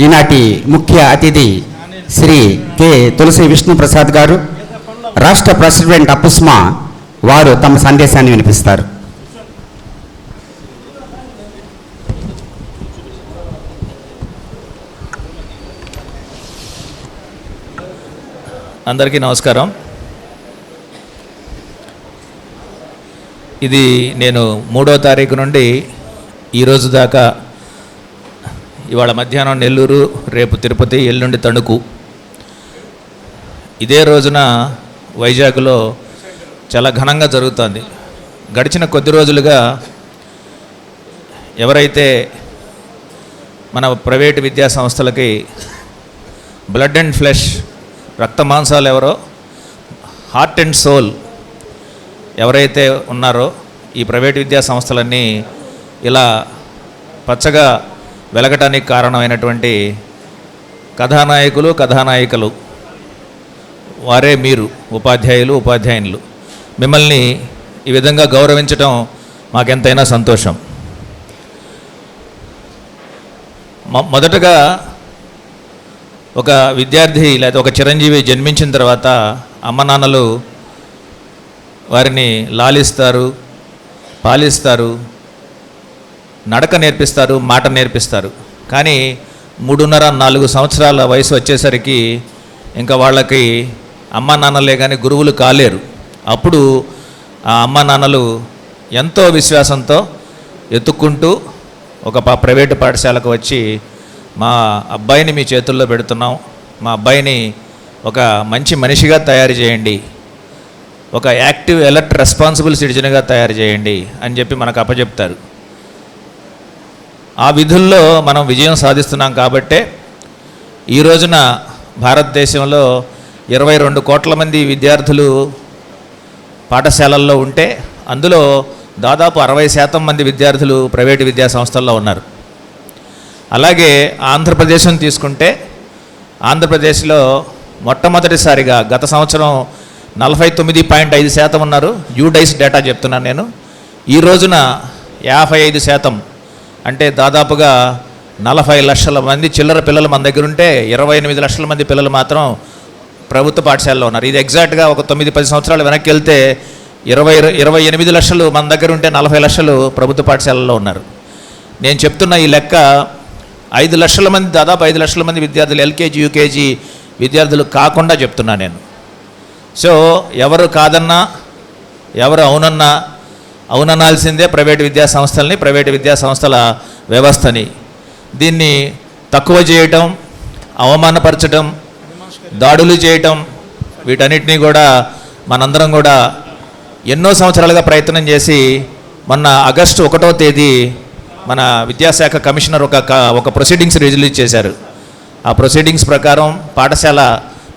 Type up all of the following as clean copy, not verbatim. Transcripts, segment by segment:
ఈనాటి ముఖ్య అతిథి శ్రీ కె తులసి విష్ణుప్రసాద్ గారు, రాష్ట్ర ప్రెసిడెంట్ అపుస్మా వారు తమ సందేశాన్ని వినిపిస్తారు. అందరికీ నమస్కారం. ఇది నేను 3వ తారీఖు నుండి ఈరోజు దాకా, ఇవాళ మధ్యాహ్నం నెల్లూరు, రేపు తిరుపతి, ఎల్లుండి తణుకు, ఇదే రోజున వైజాగ్లో చాలా ఘనంగా జరుగుతుంది. గడిచిన కొద్ది రోజులుగా ఎవరైతే మన ప్రైవేటు విద్యా సంస్థలకి బ్లడ్ అండ్ ఫ్లెష్, రక్త మాంసాలు ఎవరో, హార్ట్ అండ్ సోల్ ఎవరైతే ఉన్నారో, ఈ ప్రైవేట్ విద్యా సంస్థలన్నీ ఇలా పచ్చగా వెలగటానికి కారణమైనటువంటి కథానాయకులు, కథానాయికలు వారే మీరు, ఉపాధ్యాయులు, ఉపాధ్యాయునులు. మిమ్మల్ని ఈ విధంగా గౌరవించటం మాకెంతైనా సంతోషం. మొదటగా ఒక విద్యార్థి లేదా ఒక చిరంజీవి జన్మించిన తర్వాత అమ్మ నాన్నలు వారిని లాలిస్తారు, పాలిస్తారు, నడక నేర్పిస్తారు, మాట నేర్పిస్తారు. కానీ 3.5-4 సంవత్సరాల వయసు వచ్చేసరికి ఇంకా వాళ్ళకి అమ్మ నాన్నలే కానీ గురువులు కాలేరు. అప్పుడు ఆ అమ్మ నాన్నలు ఎంతో విశ్వాసంతో ఎత్తుక్కుంటూ ఒక ప్రైవేటు పాఠశాలకు వచ్చి, మా అబ్బాయిని మీ చేతుల్లో పెడుతున్నాం, మా అబ్బాయిని ఒక మంచి మనిషిగా తయారు చేయండి, ఒక యాక్టివ్, అలర్ట్, రెస్పాన్సిబుల్ సిటిజన్గా తయారు చేయండి అని చెప్పి మనకు అప్పచెప్తారు. ఆ విధుల్లో మనం విజయం సాధిస్తున్నాం. కాబట్టే ఈ రోజున భారతదేశంలో 22 కోట్ల మంది విద్యార్థులు పాఠశాలల్లో ఉంటే అందులో దాదాపు 60% మంది విద్యార్థులు ప్రైవేటు విద్యా సంస్థల్లో ఉన్నారు. అలాగే ఆంధ్రప్రదేశ్ని తీసుకుంటే ఆంధ్రప్రదేశ్లో మొట్టమొదటిసారిగా గత సంవత్సరం 49.5% ఉన్నారు. యూడైస్ డేటా చెప్తున్నాను నేను. ఈ రోజున 55%, అంటే దాదాపుగా 40 లక్షల మంది చిల్లర పిల్లలు మన దగ్గర ఉంటే 28 లక్షల మంది పిల్లలు మాత్రం ప్రభుత్వ పాఠశాలలో ఉన్నారు. ఇది ఎగ్జాక్ట్గా ఒక 9-10 సంవత్సరాలు వెనక్కి వెళ్తే 28 లక్షలు మన దగ్గర ఉంటే 40 లక్షలు ప్రభుత్వ పాఠశాలలో ఉన్నారు. నేను చెప్తున్న ఈ లెక్క 5 లక్షల మంది, దాదాపు 5 లక్షల మంది విద్యార్థులు ఎల్కేజీ, యూకేజీ విద్యార్థులు కాకుండా చెప్తున్నా నేను. సో ఎవరు కాదన్నా, ఎవరు అవునన్నా, అవుననాల్సిందే ప్రైవేటు విద్యా సంస్థల్ని, ప్రైవేటు విద్యా సంస్థల వ్యవస్థని. దీన్ని తక్కువ చేయటం, అవమానపరచడం, దాడులు చేయటం, వీటన్నిటినీ కూడా మనందరం కూడా ఎన్నో సంవత్సరాలుగా ప్రయత్నం చేసి మొన్న ఆగస్టు 1వ తేదీ మన విద్యాశాఖ కమిషనర్ ఒక ప్రొసీడింగ్స్ రిలీజ్ చేశారు. ఆ ప్రొసీడింగ్స్ ప్రకారం పాఠశాల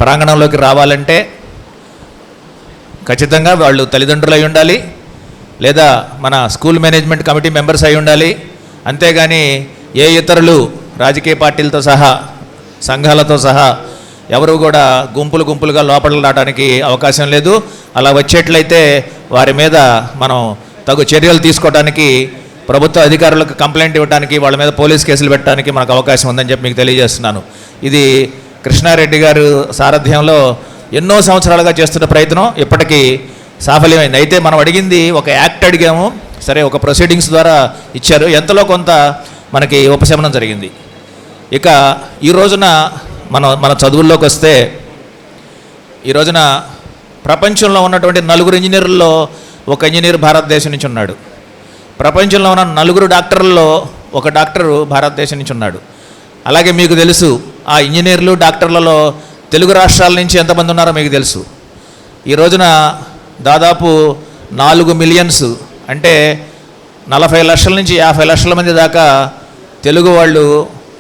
ప్రాంగణంలోకి రావాలంటే ఖచ్చితంగా వాళ్ళు తల్లిదండ్రులు అయి ఉండాలి, లేదా మన స్కూల్ మేనేజ్మెంట్ కమిటీ మెంబర్స్ అయి ఉండాలి. అంతేగాని ఏ ఇతరులు రాజకీయ పార్టీలతో సహా, సంఘాలతో సహా ఎవరు కూడా గుంపులుగా లోపలికి రావడానికి అవకాశం లేదు. అలా వచ్చేట్లయితే వారి మీద మనం తగు చర్యలు తీసుకోవడానికి, ప్రభుత్వ అధికారులకు కంప్లైంట్ ఇవ్వడానికి, వాళ్ళ మీద పోలీస్ కేసులు పెట్టడానికి మనకు అవకాశం ఉందని చెప్పి మీకు తెలియజేస్తున్నాను. ఇది కృష్ణారెడ్డి గారు సారథ్యంలో ఎన్నో సంవత్సరాలుగా చేస్తున్న ప్రయత్నం ఇప్పటికీ సాఫల్యమైంది. అయితే మనం అడిగింది ఒక యాక్ట్ అడిగాము, సరే ఒక ప్రొసీడింగ్స్ ద్వారా ఇచ్చారు, ఎంతలో కొంత మనకి ఉపశమనం జరిగింది. ఇక ఈ రోజున మన చదువుల్లోకి వస్తే, ఈ రోజున ప్రపంచంలో ఉన్నటువంటి 4 ఇంజనీర్లలో ఒక ఇంజనీర్ భారతదేశం నుంచి ఉన్నాడు. ప్రపంచంలో ఉన్న 4 డాక్టర్లలో ఒక డాక్టరు భారతదేశం నుంచి ఉన్నాడు. అలాగే మీకు తెలుసు, ఆ ఇంజనీర్లు, డాక్టర్లలో తెలుగు రాష్ట్రాల నుంచి ఎంతమంది ఉన్నారో మీకు తెలుసు. ఈ రోజున దాదాపు 4 మిలియన్స్, అంటే 40 లక్షల నుంచి 50 లక్షల మంది దాకా తెలుగు వాళ్ళు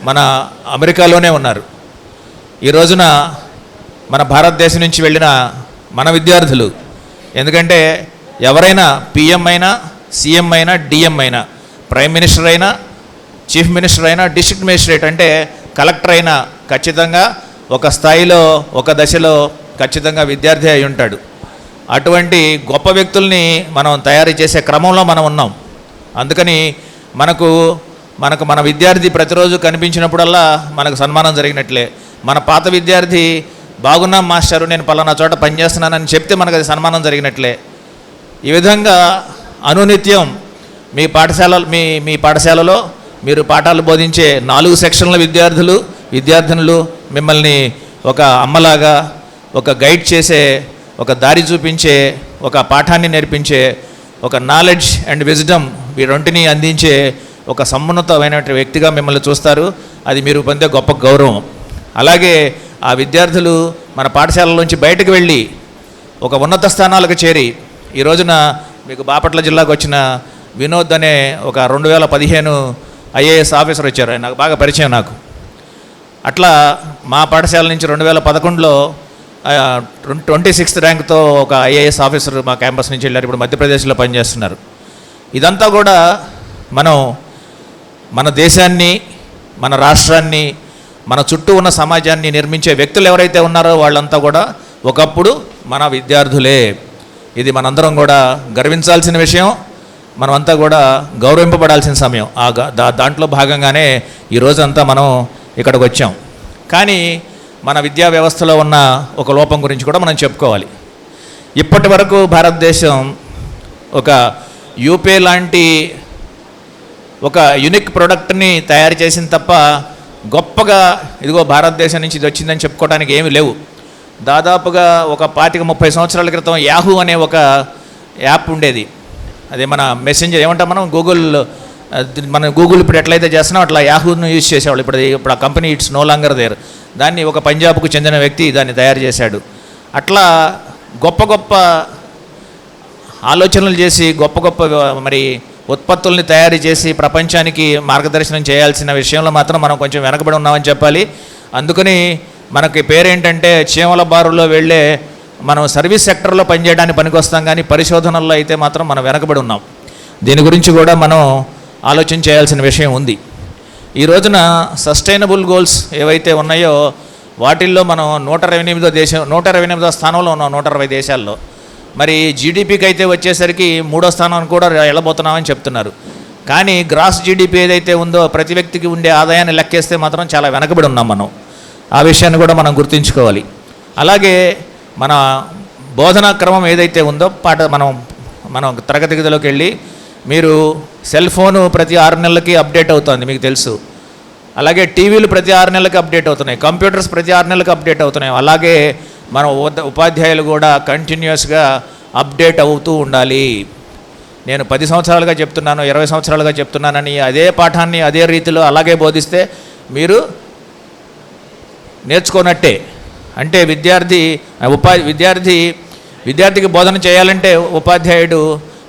మన అమెరికాలోనే ఉన్నారు. ఈ రోజున మన భారతదేశం నుంచి వెళ్ళిన మన విద్యార్థులు, ఎందుకంటే ఎవరైనా పిఎం అయినా, సీఎం అయినా, డిఎం అయినా, ప్రైమ్ మినిస్టర్ అయినా, చీఫ్ మినిస్టర్ అయినా, డిస్ట్రిక్ట్ మేజిస్ట్రేట్ అంటే కలెక్టర్ అయినా ఖచ్చితంగా ఒక స్థాయిలో, ఒక దశలో ఖచ్చితంగా విద్యార్థి అయి ఉంటాడు. అటువంటి గొప్ప వ్యక్తుల్ని మనం తయారు చేసే క్రమంలో మనం ఉన్నాం. అందుకని మనకు మన విద్యార్థి ప్రతిరోజు కనిపించినప్పుడల్లా మనకు సన్మానం జరిగినట్లే. మన పాత విద్యార్థి బాగున్నాం మాస్టారు, నేను పలానా చోట పనిచేస్తున్నానని చెప్తే మనకు అది సన్మానం జరిగినట్లే. ఈ విధంగా అనునిత్యం మీ పాఠశాలలో మీరు పాఠాలు బోధించే 4 సెక్షన్ల విద్యార్థినులు మిమ్మల్ని ఒక అమ్మలాగా, ఒక గైడ్ చేసే, ఒక దారి చూపించే, ఒక పాఠాన్ని నేర్పించే, ఒక నాలెడ్జ్ అండ్ విజ్డమ్ ఈ రెంటిని అందించే ఒక సమున్నతమైన వ్యక్తిగా మిమ్మల్ని చూస్తారు. అది మీరు పొందే గొప్ప గౌరవం. అలాగే ఆ విద్యార్థులు మన పాఠశాలలోంచి బయటకు వెళ్ళి ఒక ఉన్నత స్థానాలకు చేరి ఈ రోజున మీకు బాపట్ల జిల్లాకు వచ్చిన వినోద్ అనే ఒక 2015 ఐఏఎస్ ఆఫీసర్ వచ్చారు. ఆయన నాకు బాగా పరిచయం. నాకు అట్లా మా పాఠశాల నుంచి 2011లో 26th ర్యాంక్తో ఒక ఐఏఎస్ ఆఫీసర్ మా క్యాంపస్ నుంచి వెళ్ళారు. ఇప్పుడు మధ్యప్రదేశ్లో పనిచేస్తున్నారు. ఇదంతా కూడా మనం మన దేశాన్ని, మన రాష్ట్రాన్ని, మన చుట్టూ ఉన్న సమాజాన్ని నిర్మించే వ్యక్తులు ఎవరైతే ఉన్నారో వాళ్ళంతా కూడా ఒకప్పుడు మన విద్యార్థులే. ఇది మనందరం కూడా గర్వించాల్సిన విషయం, మనమంతా కూడా గౌరవింపబడాల్సిన సమయం. దాంట్లో భాగంగానే ఈరోజంతా మనం ఇక్కడికి వచ్చాం. కానీ మన విద్యా వ్యవస్థలో ఉన్న ఒక లోపం గురించి కూడా మనం చెప్పుకోవాలి. ఇప్పటి వరకు భారతదేశం ఒక యూపే లాంటి ఒక యూనిక్ ప్రోడక్ట్ని తయారు చేసిన తప్ప గొప్పగా ఇదిగో భారతదేశం నుంచి ఇది వచ్చిందని చెప్పుకోవడానికి ఏమీ లేవు. దాదాపుగా ఒక 25-30 సంవత్సరాల క్రితం యాహూ అనే ఒక యాప్ ఉండేది. అదే మన మెసెంజర్ ఏమంటాం మనం, గూగుల్ ఇప్పుడు ఎట్లయితే చేస్తున్నాం అట్లా యాహూను యూజ్ చేసేవాళ్ళు. ఇప్పుడు ఆ company it's no longer there. దాన్ని ఒక పంజాబ్కు చెందిన వ్యక్తి దాన్ని తయారు చేశాడు. అట్లా గొప్ప ఆలోచనలు చేసి గొప్ప మరి ఉత్పత్తుల్ని తయారు చేసి ప్రపంచానికి మార్గదర్శనం చేయాల్సిన విషయంలో మాత్రం మనం కొంచెం వెనకబడి ఉన్నామని చెప్పాలి. అందుకని మనకి పేరేంటంటే చీమల బారులో వెళ్ళే మనం సర్వీస్ సెక్టర్లో పనిచేయడానికి పనికొస్తాం, కానీ పరిశోధనల్లో అయితే మాత్రం మనం వెనకబడి ఉన్నాం. దీని గురించి కూడా మనం ఆలోచన చేయాల్సిన విషయం ఉంది. ఈ రోజున సస్టైనబుల్ గోల్స్ ఏవైతే ఉన్నాయో వాటిల్లో మనం 128వ స్థానంలో ఉన్నాం 120 దేశాల్లో. మరి జీడిపికి అయితే వచ్చేసరికి 3వ స్థానాన్ని కూడా వెళ్ళబోతున్నామని చెప్తున్నారు. కానీ గ్రాస్ జీడిపి ఏదైతే ఉందో ప్రతి వ్యక్తికి ఉండే ఆదాయాన్ని లెక్కేస్తే మాత్రం చాలా వెనకబడి ఉన్నాం మనం. ఆ విషయాన్ని కూడా మనం గుర్తుంచుకోవాలి. అలాగే మన బోధనా క్రమం ఏదైతే ఉందో మనం తరగతి గదిలోకి వెళ్ళి మీరు సెల్ ఫోను ప్రతి 6 నెలలకి అప్డేట్ అవుతుంది, మీకు తెలుసు. అలాగే టీవీలు ప్రతి 6 నెలలకి అప్డేట్ అవుతున్నాయి, కంప్యూటర్స్ ప్రతి 6 నెలలకు అప్డేట్ అవుతున్నాయి. అలాగే మన ఉపాధ్యాయులు కూడా కంటిన్యూస్గా అప్డేట్ అవుతూ ఉండాలి. నేను 10 సంవత్సరాలుగా చెప్తున్నాను, 20 సంవత్సరాలుగా చెప్తున్నానని అదే పాఠాన్ని అదే రీతిలో అలాగే బోధిస్తే మీరు నేర్చుకోనట్టే. అంటే విద్యార్థికి బోధన చేయాలంటే ఉపాధ్యాయుడు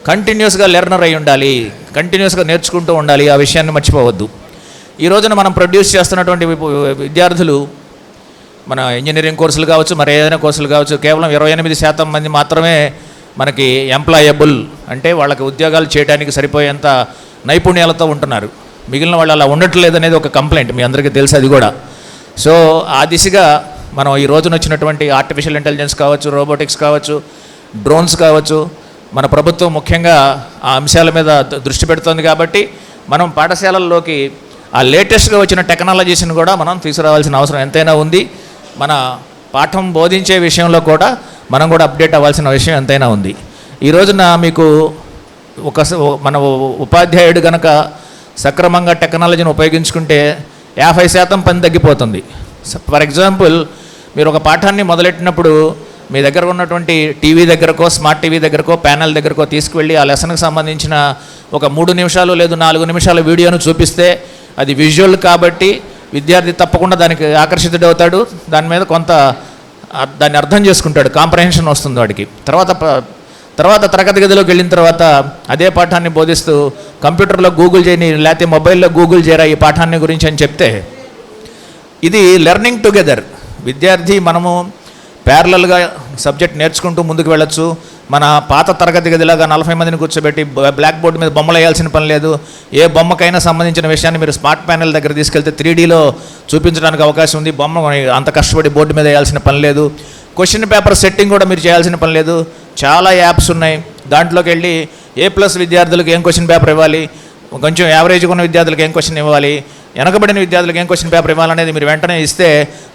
కంటిన్యూస్గా లెర్నర్ అయి ఉండాలి, కంటిన్యూస్గా నేర్చుకుంటూ ఉండాలి. ఆ విషయాన్ని మర్చిపోవద్దు. ఈ రోజున మనం ప్రొడ్యూస్ చేస్తున్నటువంటి విద్యార్థులు మన ఇంజనీరింగ్ కోర్సులు కావచ్చు, మరి ఏదైనా కోర్సులు కావచ్చు, కేవలం 28% మంది మాత్రమే మనకి ఎంప్లాయబుల్, అంటే వాళ్ళకి ఉద్యోగాలు చేయడానికి సరిపోయేంత నైపుణ్యాలతో ఉంటున్నారు. మిగిలిన వాళ్ళు అలా ఉండట్లేదు అనేది ఒక కంప్లైంట్, మీ అందరికీ తెలుసు అది కూడా. సో ఆ దిశగా మనం ఈ రోజున వచ్చినటువంటి ఆర్టిఫిషియల్ ఇంటెలిజెన్స్ కావచ్చు, రోబోటిక్స్ కావచ్చు, డ్రోన్స్ కావచ్చు, మన ప్రభుత్వం ముఖ్యంగా ఆ అంశాల మీద దృష్టి పెడుతోంది. కాబట్టి మనం పాఠశాలల్లోకి ఆ లేటెస్ట్గా వచ్చిన టెక్నాలజీస్ని కూడా మనం తీసుకురావాల్సిన అవసరం ఎంతైనా ఉంది. మన పాఠం బోధించే విషయంలో కూడా మనం కూడా అప్డేట్ అవ్వాల్సిన విషయం ఎంతైనా ఉంది. ఈ రోజున మీకు మన ఉపాధ్యాయుడు కనుక సక్రమంగా టెక్నాలజీని ఉపయోగించుకుంటే 50% పని తగ్గిపోతుంది. ఫర్ ఎగ్జాంపుల్, మీరు ఒక పాఠాన్ని మొదలెట్టినప్పుడు మీ దగ్గర ఉన్నటువంటి టీవీ దగ్గరకో, స్మార్ట్ టీవీ దగ్గరకో, ప్యానెల్ దగ్గరకో తీసుకువెళ్ళి ఆ లెసన్కి సంబంధించిన ఒక 3 నిమిషాలు లేదు 4 నిమిషాల వీడియోను చూపిస్తే అది విజువల్ కాబట్టి విద్యార్థి తప్పకుండా దానికి ఆకర్షితుడవుతాడు. దాని మీద దాన్ని అర్థం చేసుకుంటాడు, కాంప్రహెన్షన్ వస్తుంది వాడికి. తర్వాత తరగతి గదిలోకి వెళ్ళిన తర్వాత అదే పాఠాన్ని బోధిస్తూ కంప్యూటర్లో గూగుల్ చేయని, లేకపోతే మొబైల్లో గూగుల్ చేయరా ఈ పాఠాన్ని గురించి అని చెప్తే ఇది లెర్నింగ్ టుగెదర్. విద్యార్థి మనము ప్యారలల్గా సబ్జెక్ట్ నేర్చుకుంటూ ముందుకు వెళ్ళొచ్చు. మన పాత తరగతి గదిలాగా 40 మందిని కూర్చోబెట్టి బ్లాక్ బోర్డు మీద బొమ్మలు వేయాల్సిన పని లేదు. ఏ బొమ్మకైనా సంబంధించిన విషయాన్ని మీరు స్మార్ట్ ప్యానెల్ దగ్గర తీసుకెళ్తే 3Dలో చూపించడానికి అవకాశం ఉంది. బొమ్మ అంత కష్టపడి బోర్డు మీద వేయాల్సిన పని లేదు. క్వశ్చన్ పేపర్ సెట్టింగ్ కూడా మీరు చేయాల్సిన పని లేదు. చాలా యాప్స్ ఉన్నాయి, దాంట్లోకి వెళ్ళి A+ విద్యార్థులకు ఏం క్వశ్చన్ పేపర్ ఇవ్వాలి, కొంచెం యావరేజ్గా ఉన్న విద్యార్థులకు ఏం క్వశ్చన్ ఇవ్వాలి, వెనకబడిన విద్యార్థులకు ఏం క్వశ్చన్ పేపర్ ఇవ్వాలనేది మీరు వెంటనే ఇస్తే,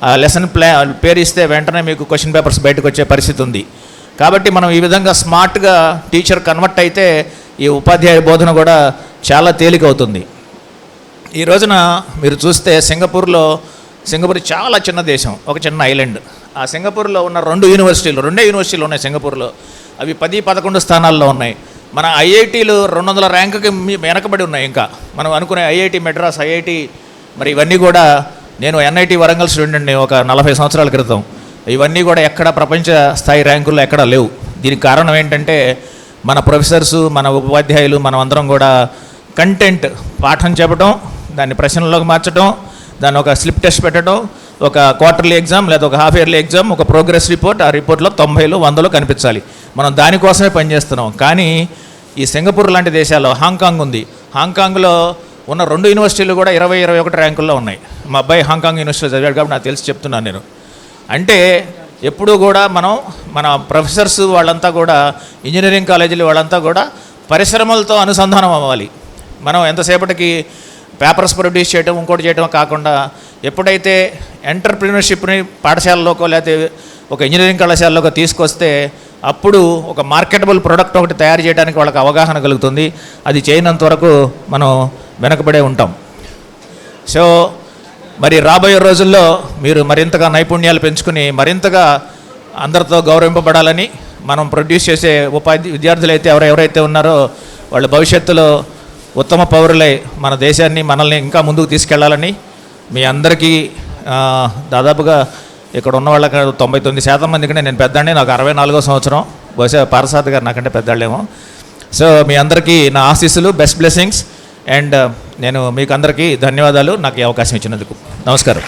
ఆ లెసన్ పేరు ఇస్తే వెంటనే మీకు క్వశ్చన్ పేపర్స్ బయటకు వచ్చే పరిస్థితి ఉంది. కాబట్టి మనం ఈ విధంగా స్మార్ట్గా టీచర్ కన్వర్ట్ అయితే ఈ ఉపాధ్యాయ బోధన కూడా చాలా తేలికవుతుంది. ఈ రోజున మీరు చూస్తే సింగపూర్ చాలా చిన్న దేశం, ఒక చిన్న ఐలాండ్. ఆ సింగపూర్లో ఉన్న రెండే యూనివర్సిటీలు ఉన్నాయి సింగపూర్లో. అవి 10-11 స్థానాల్లో ఉన్నాయి. మన ఐఐటీలు 200 ర్యాంకుకి వెనకబడి ఉన్నాయి. ఇంకా మనం అనుకునే ఐఐటి మెడ్రాస్, ఐఐటి, మరి ఇవన్నీ కూడా, నేను ఎన్ఐటి వరంగల్ స్టూడెంట్ని ఒక 40 సంవత్సరాల క్రితం. ఇవన్నీ కూడా ఎక్కడ ప్రపంచ స్థాయి ర్యాంకుల్లో ఎక్కడా లేవు. దీనికి కారణం ఏంటంటే మన ప్రొఫెసర్సు, మన ఉపాధ్యాయులు, మనం అందరం కూడా కంటెంట్ పాఠం చెప్పడం, దాన్ని ప్రశ్నల్లోకి మార్చడం, దాన్ని ఒక స్లిప్ టెస్ట్ పెట్టడం, ఒక క్వార్టర్లీ ఎగ్జామ్ లేదా ఒక హాఫ్ ఇయర్లీ ఎగ్జామ్, ఒక ప్రోగ్రెస్ రిపోర్ట్, ఆ రిపోర్ట్లో 90, 100 కనిపించాలి. మనం దానికోసమే పనిచేస్తున్నాం. కానీ ఈ సింగపూర్ లాంటి దేశాల్లో, హాంకాంగ్ ఉంది, హాంకాంగ్లో ఉన్న 2 యూనివర్సిటీలు కూడా 20-21 ర్యాంకుల్లో ఉన్నాయి. మా అబ్బాయి హాంకాంగ్ యూనివర్సిటీలో చదివాడు కాబట్టి నాకు తెలిసి చెప్తున్నాను నేను. అంటే ఎప్పుడూ కూడా మన ప్రొఫెసర్స్ వాళ్ళంతా కూడా, ఇంజనీరింగ్ కాలేజీలు వాళ్ళంతా కూడా పరిశ్రమలతో అనుసంధానం అవ్వాలి. మనం ఎంతసేపటికి పేపర్స్ ప్రొడ్యూస్ చేయడం, ఇంకోటి చేయడం కాకుండా, ఎప్పుడైతే ఎంటర్ప్రినర్షిప్ని పాఠశాలలోకో లేకపోతే ఒక ఇంజనీరింగ్ కళాశాలలోకి తీసుకొస్తే అప్పుడు ఒక మార్కెటబుల్ ప్రోడక్ట్ ఒకటి తయారు చేయడానికి వాళ్ళకి అవగాహన కలుగుతుంది. అది చేయనంత వరకు మనం వెనకబడే ఉంటాం. సో మరి రాబోయే రోజుల్లో మీరు మరింతగా నైపుణ్యాలు పెంచుకుని మరింతగా అందరితో గౌరవింపబడాలని, మనం ప్రొడ్యూస్ చేసే విద్యార్థులు అయితే ఎవరైతే ఉన్నారో వాళ్ళ భవిష్యత్తులో ఉత్తమ పౌరులై మన దేశాన్ని, మనల్ని ఇంకా ముందుకు తీసుకెళ్లాలని మీ అందరికీ, దాదాపుగా ఇక్కడ ఉన్న వాళ్ళకి 99% మందికి నేను పెద్దండి. నాకు 64వ సంవత్సరం. బహుశా పారసాద్ గారు నాకంటే పెద్దాళ్ళేమో. సో మీ అందరికీ నా ఆశీస్సులు, బెస్ట్ బ్లెస్సింగ్స్. అండ్ నేను మీకు అందరికీ ధన్యవాదాలు నాకు ఈ అవకాశం ఇచ్చినందుకు. నమస్కారం.